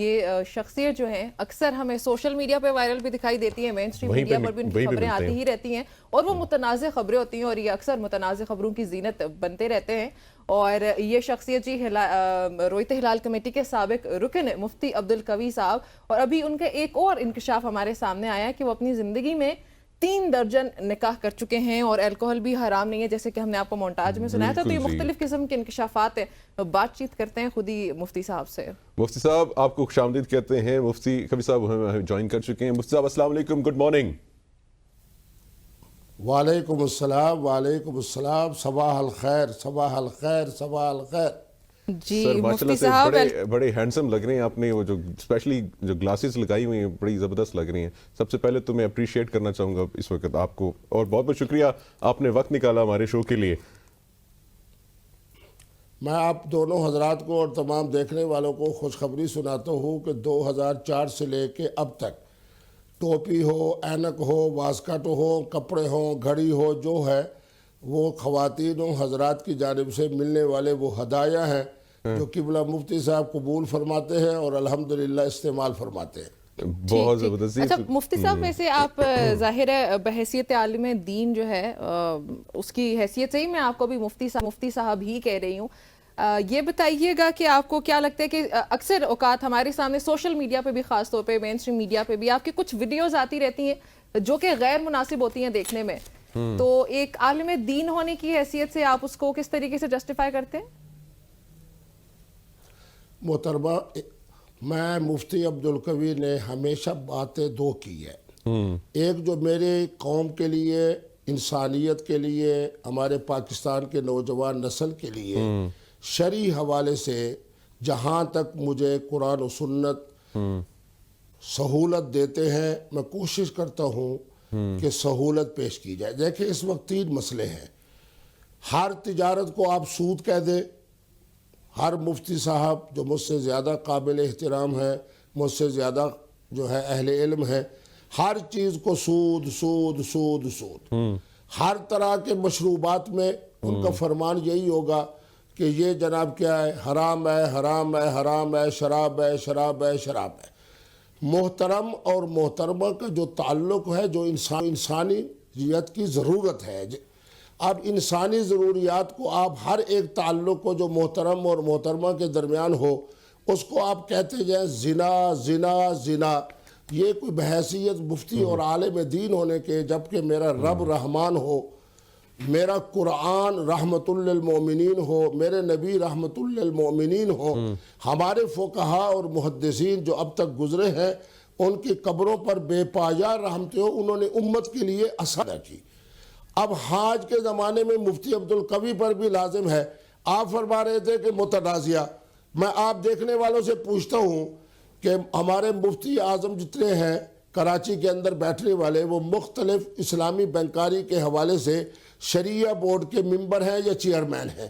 یہ شخصیت جو ہیں اکثر ہمیں سوشل میڈیا پہ وائرل بھی دکھائی دیتی ہیں، مین سٹریم میڈیا پر بھی ان کی خبریں آتی ہی رہتی ہیں اور وہ متنازع خبریں ہوتی ہیں اور یہ اکثر متنازع خبروں کی زینت بنتے رہتے ہیں. اور یہ شخصیت جی رویت ہلال کمیٹی کے سابق رکن مفتی عبدالقوی صاحب، اور ابھی ان کا ایک اور انکشاف ہمارے سامنے آیا ہے کہ وہ اپنی زندگی میں 3 درجن نکاح کر چکے ہیں اور الکوہل بھی حرام نہیں ہے، جیسے کہ ہم نے آپ کو مونٹاج میں سنایا تھا. تو یہ مختلف قسم کے انکشافات ہیں. بات چیت کرتے ہیں خود ہی مفتی صاحب سے. مفتی صاحب آپ کو خوش آمدید کہتے ہیں. مفتی قوی صاحب ہمیں جوائن کر چکے ہیں. مفتی صاحب السلام علیکم، گڈ مارننگ. وعلیکم السلام، وعلیکم السلام. صباح الخیر، صباح الخیر، صباح الخیر. جی سر مفتی ماشاءاللہ صاحب سے بڑے ہینڈسم لگ رہے ہیں. آپ نے وہ جو اسپیشلی جو گلاسز لگائی ہوئی ہیں بڑی زبردست لگ رہی ہیں. سب سے پہلے تو میں اپریشیٹ کرنا چاہوں گا اس وقت آپ کو، اور بہت بہت شکریہ آپ نے وقت نکالا ہمارے شو کے لیے. میں آپ دونوں حضرات کو اور تمام دیکھنے والوں کو خوشخبری سناتا ہوں کہ 2004 سے لے کے اب تک ٹوپی ہو، اینک ہو، واسکٹ ہو، کپڑے ہوں، گھڑی ہو، جو ہے وہ خواتین و حضرات کی جانب سے ملنے والے وہ ہدایہ ہیں جو قبلہ مفتی صاحب قبول فرماتے ہیں اور الحمدللہ استعمال فرماتے ہیں. بہت زبردست. اچھا مفتی صاحب، ویسے آپ ظاہر ہے بحیثیت عالم دین جو ہے اس کی حیثیت سے ہی میں آپ کو بھی مفتی صاحب ہی کہہ رہی ہوں. یہ بتائیے گا کہ آپ کو کیا لگتا ہے کہ اکثر اوقات ہمارے سامنے سوشل میڈیا پہ بھی، خاص طور پہ مین اسٹریم میڈیا پہ بھی آپ کی کچھ ویڈیوز آتی رہتی ہیں جو کہ غیر مناسب ہوتی ہیں دیکھنے میں، تو ایک عالم دین ہونے کی حیثیت سے آپ اس کو کس طریقے سے جسٹیفائی کرتے ہیں؟ محترمہ، میں مفتی عبدالقوی نے ہمیشہ باتیں دو کی ہے. ایک جو میرے قوم کے لیے، انسانیت کے لیے، ہمارے پاکستان کے نوجوان نسل کے لیے شرعی حوالے سے جہاں تک مجھے قرآن و سنت سہولت دیتے ہیں میں کوشش کرتا ہوں کہ سہولت پیش کی جائے. دیکھیں اس وقت 3 مسئلے ہیں. ہر تجارت کو آپ سود کہہ دیں. ہر مفتی صاحب جو مجھ سے زیادہ قابل احترام ہے، مجھ سے زیادہ جو ہے اہل علم ہے، ہر چیز کو سود سود سود سود. ہر طرح کے مشروبات میں ان کا فرمان یہی ہوگا کہ یہ جناب کیا ہے، حرام ہے، حرام ہے، حرام ہے، شراب ہے، شراب ہے، شراب ہے. محترم اور محترمہ کا جو تعلق ہے، جو انسانیت کی ضرورت ہے، اب انسانی ضروریات کو آپ ہر ایک تعلق کو جو محترم اور محترمہ کے درمیان ہو اس کو آپ کہتے جائیں زنا زنا زنا. یہ کوئی بحیثیت مفتی اور عالم دین ہونے کے، جبکہ میرا رب رحمان ہو، میرا قرآن رحمت للمومنین ہو، میرے نبی رحمت للمومنین ہو، ہمارے فقہاء اور محدثین جو اب تک گزرے ہیں ان کی قبروں پر بے پایہ رحمتیں ہو، انہوں نے امت کے لیے اثر کی. اب حاج کے زمانے میں مفتی عبدالقوی پر بھی لازم ہے. آپ فرما رہے تھے کہ متنازعہ. میں آپ دیکھنے والوں سے پوچھتا ہوں کہ ہمارے مفتی اعظم جتنے ہیں کراچی کے اندر بیٹھنے والے، وہ مختلف اسلامی بینکاری کے حوالے سے شریعہ بورڈ کے ممبر ہیں یا چیئرمین ہیں.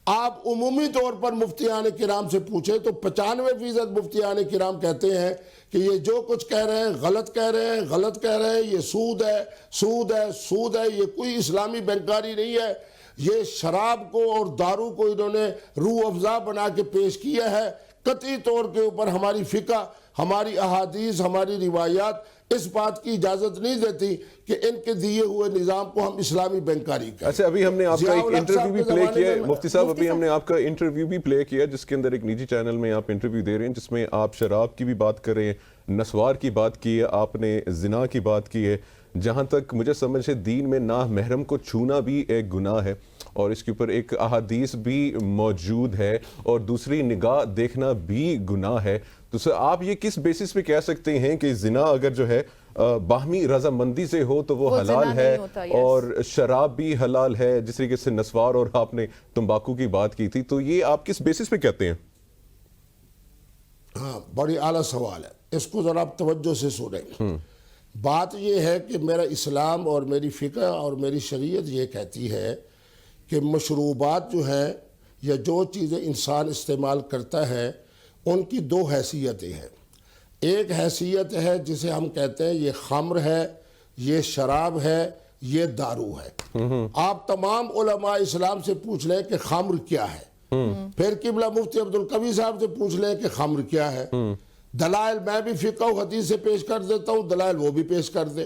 آپ عمومی طور پر مفتیان کرام سے پوچھیں تو 95% مفتیان کرام کہتے ہیں کہ یہ جو کچھ کہہ رہے ہیں غلط کہہ رہے ہیں، غلط کہہ رہے ہیں، یہ سود ہے، سود ہے، سود ہے. یہ کوئی اسلامی بینکاری نہیں ہے. یہ شراب کو اور دارو کو انہوں نے روح افزا بنا کے پیش کیا ہے. قطعی طور کے اوپر ہماری فقہ، ہماری احادیث، ہماری روایات اس بات کی اجازت نہیں دیتی کہ ان کے دیے ہوئے نظام کو ہم اسلامی بینکاری کریں. اچھا ابھی ہم نے آپ کا ایک انٹرویو بھی پلے کیا ہے مفتی صاحب، ابھی ہم نے آپ کا انٹرویو بھی پلے کیا جس کے اندر ایک نجی چینل میں آپ انٹرویو دے رہے ہیں جس میں آپ شراب کی بھی بات کر رہے ہیں، نسوار کی بات کی ہے، آپ نے زنا کی بات کی ہے. جہاں تک مجھے سمجھ ہے دین میں نامحرم کو چھونا بھی ایک گناہ ہے اور اس کے اوپر ایک احادیث بھی موجود ہے، اور دوسری نگاہ دیکھنا بھی گناہ ہے. تو سر آپ یہ کس بیسس پہ کہہ سکتے ہیں کہ زنا اگر جو ہے باہمی رضامندی سے ہو تو وہ حلال ہے، اور شراب بھی حلال ہے جس طریقے سے نسوار، اور آپ نے تمباکو کی بات کی تھی، تو یہ آپ کس بیسس پہ کہتے ہیں؟ ہاں، بڑی اعلیٰ سوال ہے. اس کو ذرا آپ توجہ سے سنیں. بات یہ ہے کہ میرا اسلام اور میری فقہ اور میری شریعت یہ کہتی ہے کہ مشروبات جو ہیں یا جو چیزیں انسان استعمال کرتا ہے ان کی 2 حیثیتیں ہیں. ایک حیثیت ہے جسے ہم کہتے ہیں یہ خمر ہے، یہ شراب ہے، یہ دارو ہے. آپ تمام علماء اسلام سے پوچھ لیں کہ خمر کیا ہے، پھر قبلہ مفتی عبدالقوی صاحب سے پوچھ لیں کہ خمر کیا ہے. دلائل میں بھی فقہ و حدیث سے پیش کر دیتا ہوں, دلائل وہ بھی پیش کر دے.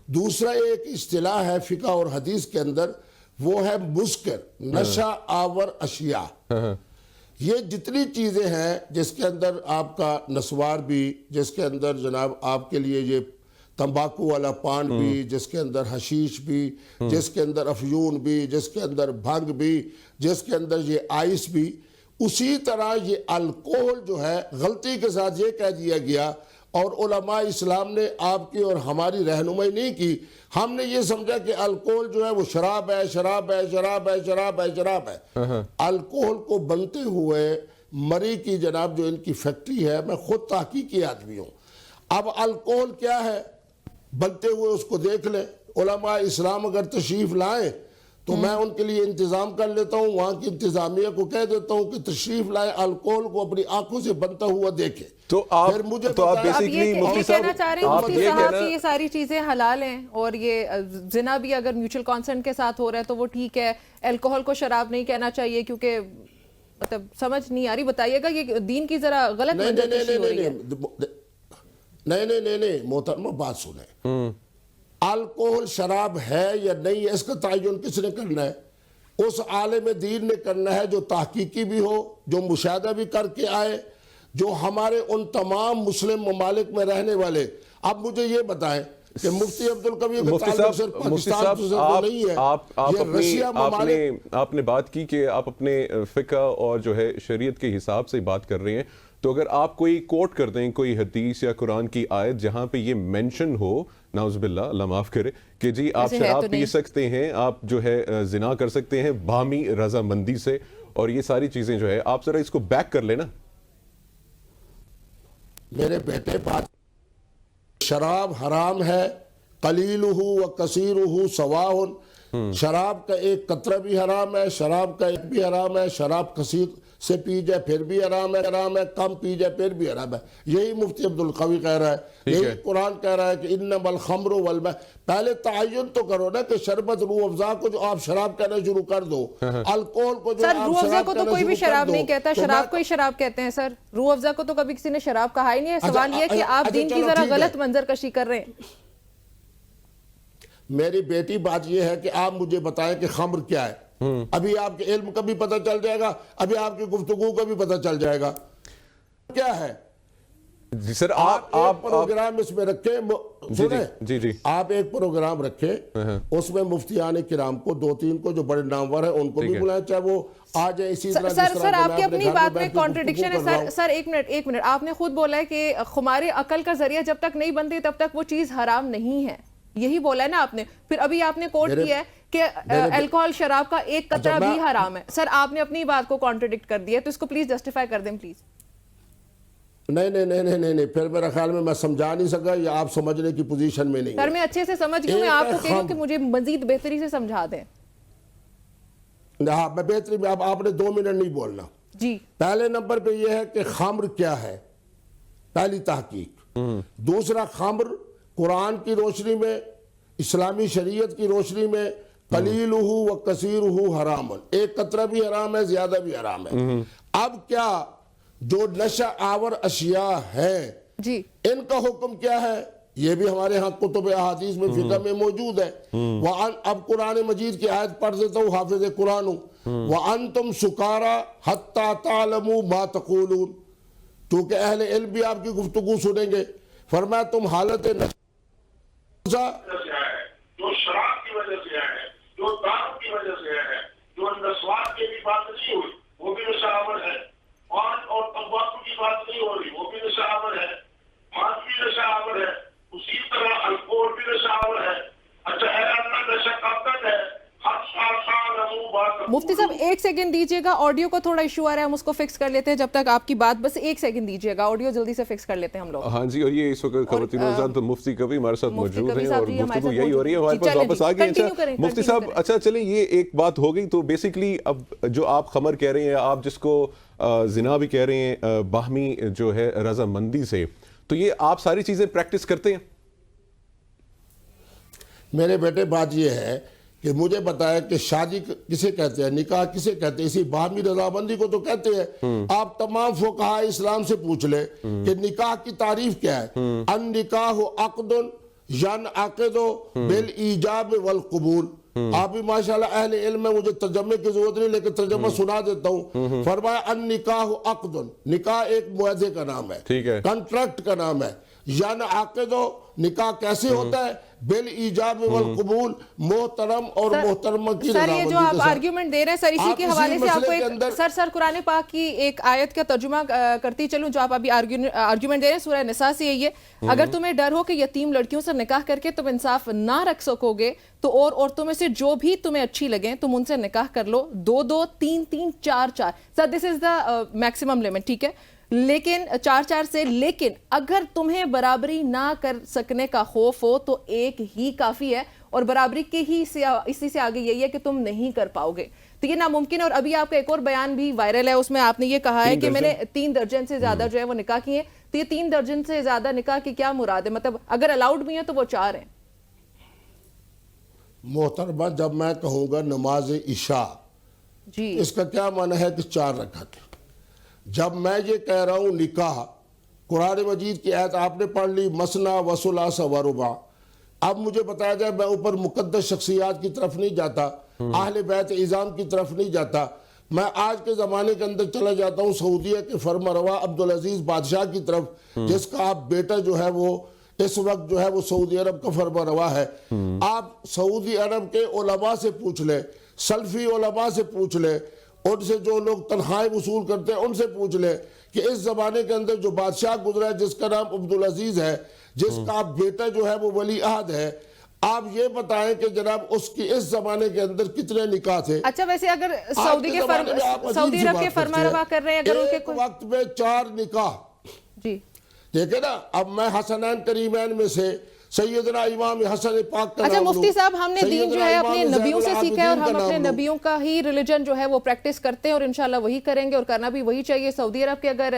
دوسرا ایک اصطلاح ہے فقہ اور حدیث کے اندر, وہ ہے مسکر, نشہ آور اشیاء. یہ جتنی چیزیں ہیں جس کے اندر آپ کا نسوار بھی, جس کے اندر جناب آپ کے لیے یہ تمباکو والا پان بھی, جس کے اندر حشیش بھی, جس کے اندر افیون بھی, جس کے اندر بھنگ بھی, جس کے اندر یہ آئس بھی, اسی طرح یہ الکوہل جو ہے غلطی کے ساتھ یہ کہہ دیا گیا, اور علماء اسلام نے آپ کی اور ہماری رہنمائی نہیں کی. ہم نے یہ سمجھا کہ الکوہل جو ہے وہ شراب ہے, شراب ہے, شراب ہے, شراب ہے, شراب ہے. الکوہل کو بنتے ہوئے مری کی جناب جو ان کی فیکٹری ہے, میں خود تحقیقی آدمی ہوں. اب الکوہل کیا ہے بنتے ہوئے اس کو دیکھ لیں. علماء اسلام اگر تشریف لائیں تو میں ان کے لیے انتظام کر لیتا ہوں, وہاں کی انتظامیہ کو کہہ دیتا ہوں کہ تشریف لائے, الکوہل کو اپنی آنکھوں سے بنتا ہوا دیکھیں. تو آپ یہ کہنا چاہ رہے ہیں مفتی صاحب کہ یہ ساری چیزیں حلال ہیں, اور یہ زنا بھی اگر میوچل کانسنٹ کے ساتھ ہو رہا ہے تو وہ ٹھیک ہے, الکوہل کو شراب نہیں کہنا چاہیے, کیونکہ مطلب سمجھ نہیں آ رہی. بتائیے گا یہ دین کی ذرا غلط منظرکشی ہو رہی ہے. نہیں محترمہ بات سنیں, الکوہل شراب ہے یا نہیں ہے اس کا تعین کس نے کرنا ہے؟ اس عالم دین نے کرنا ہے جو تحقیقی بھی ہو, جو مشاہدہ بھی کر کے آئے, جو ہمارے ان تمام مسلم ممالک میں رہنے والے. اب مجھے یہ بتائیں کہ مفتی عبدالقوی کا تعلق صرف پاکستان سے نہیں ہے, یہ رشیا ممالک. آپ نے بات کی کہ آپ اپنے فقہ اور جو ہے شریعت کے حساب سے بات کر رہے ہیں, تو اگر آپ کوئی کوٹ کر دیں کوئی حدیث یا قرآن کی آیت جہاں پہ یہ مینشن ہو, نعوذ باللہ, اللہ معاف کرے, کہ جی آپ شراب پی سکتے ہیں, آپ جو ہے زنا کر سکتے ہیں باہمی رضامندی سے, اور یہ ساری چیزیں جو ہے, آپ ذرا اس کو بیک کر لینا. میرے بیٹے بات, شراب حرام ہے, قلیلہ و کثیرہ سواء. شراب کا ایک قطرہ بھی حرام ہے, شراب کا ایک بھی حرام ہے. شراب کثیر سے پی جائے پھر بھی حرام ہے, کم پی جائے پھر بھی حرام ہے. یہی مفتی عبدالقوی کہہ رہا ہے, یہی قرآن کہہ رہا ہے کہ انما الخمر والمیسر. پہلے تعین تو کرو نا کہ شربت روح افزا کو جو آپ شراب کہنا شروع کر دو, الکوہل کو جو آپ شراب کہنا شروع کر دو. کوئی بھی شراب نہیں کہتا, شراب کو ہی شراب کہتے ہیں سر. روح افزا کو تو کبھی کسی نے شراب کہا ہی نہیں ہے. سوال یہ کہ آپ دین کی ذرا غلط منظر کشی کر رہے ہیں. میری بیٹی بات یہ ہے کہ آپ مجھے بتائیں کہ خمر کیا ہے. ابھی آپ کے علم کا بھی پتہ چل جائے گا, ابھی آپ کی گفتگو کا بھی پتہ چل جائے گا کیا ہے. جی سر, آپ ایک پروگرام اس میں رکھیں, جی آپ ایک پروگرام رکھیں, اس میں مفتیان کرام کو 2-3 کو جو بڑے نامور ہیں ان کو بھی بلائیں, چاہے وہ آ جائے اسی طرح. سر آپ کی اپنی بات میں کانٹرڈکشن ہے. سر ایک منٹ, آپ نے خود بولا ہے کہ ہمارے عقل کا ذریعہ جب تک نہیں بنتی تب تک وہ چیز حرام نہیں ہے, یہی بولا ہے نا آپ نے. پھر ابھی آپ نے کوٹ کیا ہے کہ الکوہل شراب کا ایک قطرہ بھی حرام ہے. سر آپ نے اپنی بات کو کانٹرڈکٹ کر دیا, تو اس کو پلیز جسٹیفائی کر دیں پلیز. نہیں, پھر میرا خیال میں سمجھا نہیں سکا, یا آپ سمجھنے کی پوزیشن میں نہیں. سر میں اچھے سے سمجھ گئی, میں آپ کو کہہ رہی ہوں کہ مجھے مزید بہتری سے سمجھا دیں. ہاں میں بہتری میں, اب آپ نے 2 منٹ نہیں بولنا. جی, پہلے نمبر پہ یہ ہے کہ خمر کیا ہے, پہلی تحقیق. دوسرا, خمر قرآن کی روشنی میں, اسلامی شریعت کی روشنی میں, قلیلہ و کثیرہ حرام, ایک قطرہ بھی حرام ہے, زیادہ بھی حرام ہے. اب کیا جو نشہ آور اشیاء ہیں جی, ان کا حکم کیا ہے؟ یہ بھی ہمارے ہاں کتب احادیث میں فقہ میں موجود ہے. اب قرآن مجید کی آیت پڑھ دیتا ہوں, حافظ قرآن ہوں. وَأَنْتُمْ سُكَارَى حَتَّى تَعْلَمُوا مَا تَقُولُونَ. چونکہ اہل علم بھی آپ کی گفتگو سنیں گے. فرمایا تم حالت جو شراب کی وجہ سے ہے, جو دارو کی وجہ سے ہے, جو نسوار کی بھی بات نہیں ہوئی وہ بھی نشہ آور ہے, اور تمباکو کی بات نہیں ہو رہی وہ بھی نشہ آور ہے, پانچ بھی نشہ آور ہے, اسی طرح الکوہل بھی نشہ آور ہے. اچھا ہے اللہ نشہ کب تک ہے؟ مفتی صاحب 1 سیکنڈ دیجئے گا, آڈیو کو تھوڑا ایشو آ رہا ہے, ہم اس کو فکس کر لیتے ہیں. جب تک آپ کی بات, بس 1 سیکنڈ دیجئے گا, آڈیو جلدی سے فکس کر لیتے ہیں ہم لوگ. ہاں جی, اور یہ اس وقت خواتین حضرات مفتی کبھی ہمارے ساتھ موجود ہیں, اور گفتگو یہی ہو رہی ہے, ہمارے پاس واپس آ گئے ہیں. مفتی صاحب اچھا چلیں, یہ ایک بات ہو گئی. تو بیسیکلی اب جو آپ خمر کہہ رہے ہیں, آپ جس کو زنا بھی کہہ رہے ہیں باہمی جو ہے رضامندی سے, تو یہ آپ ساری چیزیں پریکٹس کرتے ہیں؟ میرے بیٹے بات یہ ہے کہ مجھے بتایا کہ شادی کسے کہتے ہیں, نکاح کسے کہتے ہیں, اسی باہمی رضامندی کو تو کہتے ہیں. آپ تمام فقہاء اسلام سے پوچھ لیں کہ نکاح کی تعریف کیا ہے. النکاح عقد ینعقد بالایجاب والقبول. آپ بھی ماشاءاللہ اہل علم ہے, مجھے ترجمے کی ضرورت نہیں لیکن ترجمہ سنا دیتا ہوں. فرمایا النکاح عقد, نکاح ایک معاہدے کا نام ہے, کنٹریکٹ کا نام ہے. ینعقد, نکاح کیسے ہوتا ہے؟ بالایجاب والقبول, محترم اور محترمہ کی سر یہ جو آپ رضامندی کے ساتھ. آرگیومنٹ دے رہے ہیں سر, اسی کے حوالے سے آپ کو ایک سر قرآن پاک کی ایک آیت کا ترجمہ کرتی چلوں جو آپ ابھی آرگیومنٹ دے رہے ہیں سورہ نساء سے. یہی ہے, اگر تمہیں ڈر ہو کہ یتیم لڑکیوں سے نکاح کر کے تم انصاف نہ رکھ سکو گے تو اور عورتوں میں سے جو بھی تمہیں اچھی لگیں تم ان سے نکاح کر لو, 2 3 3 4 4. سر دس از دا میکسیمم لمٹ, ٹھیک ہے, لیکن 4 سے. لیکن اگر تمہیں برابری نہ کر سکنے کا خوف ہو تو ایک ہی کافی ہے, اور برابری کے ہی اسی سے آگے یہی ہے کہ تم نہیں کر پاؤ گے تو یہ ناممکن ہے. اور ابھی آپ کا ایک اور بیان بھی وائرل ہے, اس میں آپ نے یہ کہا ہے کہ میں نے 3 درجن سے زیادہ جو ہے وہ نکاح کیے. تو یہ 3 درجن سے زیادہ نکاح کی کیا مراد ہے؟ مطلب اگر الاؤڈ بھی ہیں تو وہ 4 ہیں. محترمہ, جب میں کہوں گا نماز عشاء, جی اس کا کیا معنی ہے کہ 4 رکعت. جب میں یہ کہہ رہا ہوں نکاح, قرآن مجید کی آیت آپ نے پڑھ لی مثنی و ثلاث و رباع. اب مجھے بتایا جائے, میں اوپر مقدس شخصیات کی طرف نہیں جاتا, اہل بیت اعظام کی طرف نہیں جاتا, میں آج کے زمانے کے اندر چلا جاتا ہوں سعودیہ کے فرمانروا عبدالعزیز بادشاہ کی طرف, جس کا آپ بیٹا جو ہے وہ اس وقت جو ہے وہ سعودی عرب کا فرمانروا ہے. آپ سعودی عرب کے علماء سے پوچھ لیں, سلفی علماء سے پوچھ لیں, ان سے جو لوگ تنخواہیں وصول کرتے ہیں ان سے پوچھ لیں کہ اس زمانے کے اندر جو بادشاہ گزرا ہے جس کا نام عبدالعزیز ہے, جس کا بیٹا جو ہے وہ ولی عہد ہے, آپ یہ بتائیں کہ جناب اس کی اس زمانے کے اندر کتنے نکاح تھے. اچھا ویسے اگر سعودی عرب کے فرمانروا کر رہے ہیں, اگر ان کے ایک وقت میں 4 نکاح, جی دیکھیں نا, اب میں حسنین کریمین میں سے سیدنا امام حسن پاک کا اچھا نام مفتی صاحب, ہم نے دین جو ہے اپنے امام نبیوں سے زین سیکھا ہے اور ہم العابدین کا اپنے نام لوں. نبیوں کا ہی ریلیجن جو ہے وہ پریکٹس کرتے ہیں اور انشاءاللہ وہی کریں گے, اور کرنا بھی وہی چاہیے. سعودی عرب کے اگر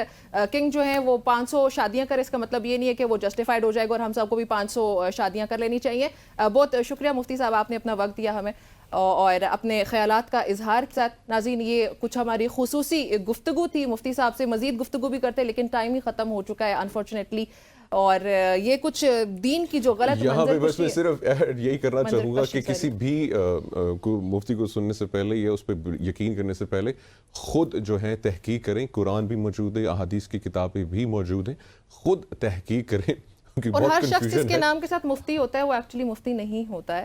کنگ جو ہیں وہ 500 شادیاں کرے, اس کا مطلب یہ نہیں ہے کہ وہ جسٹیفائڈ ہو جائے گا, اور ہم سب کو بھی 500 شادیاں کر لینی چاہیے. بہت شکریہ مفتی صاحب, آپ نے اپنا وقت دیا ہمیں اور اپنے خیالات کا اظہار کے ساتھ. ناظرین, یہ کچھ ہماری خصوصی گفتگو تھی, مفتی صاحب سے مزید گفتگو بھی کرتے لیکن ٹائم ہی ختم ہو چکا ہے انفارچونیٹلی. اور یہ کچھ دین کی جو غلط یہاں پہ بس میں منظر صرف یہی کرنا چاہوں گا کہ کسی بھی مفتی کو سننے سے پہلے یا اس پہ یقین کرنے سے پہلے خود جو ہے تحقیق کریں. قرآن بھی موجود ہے, احادیث کی کتابیں بھی موجود ہیں, خود تحقیق کریں. اور ہر شخص جس کے نام کے ساتھ مفتی ہوتا ہے وہ ایکچولی مفتی نہیں ہوتا ہے.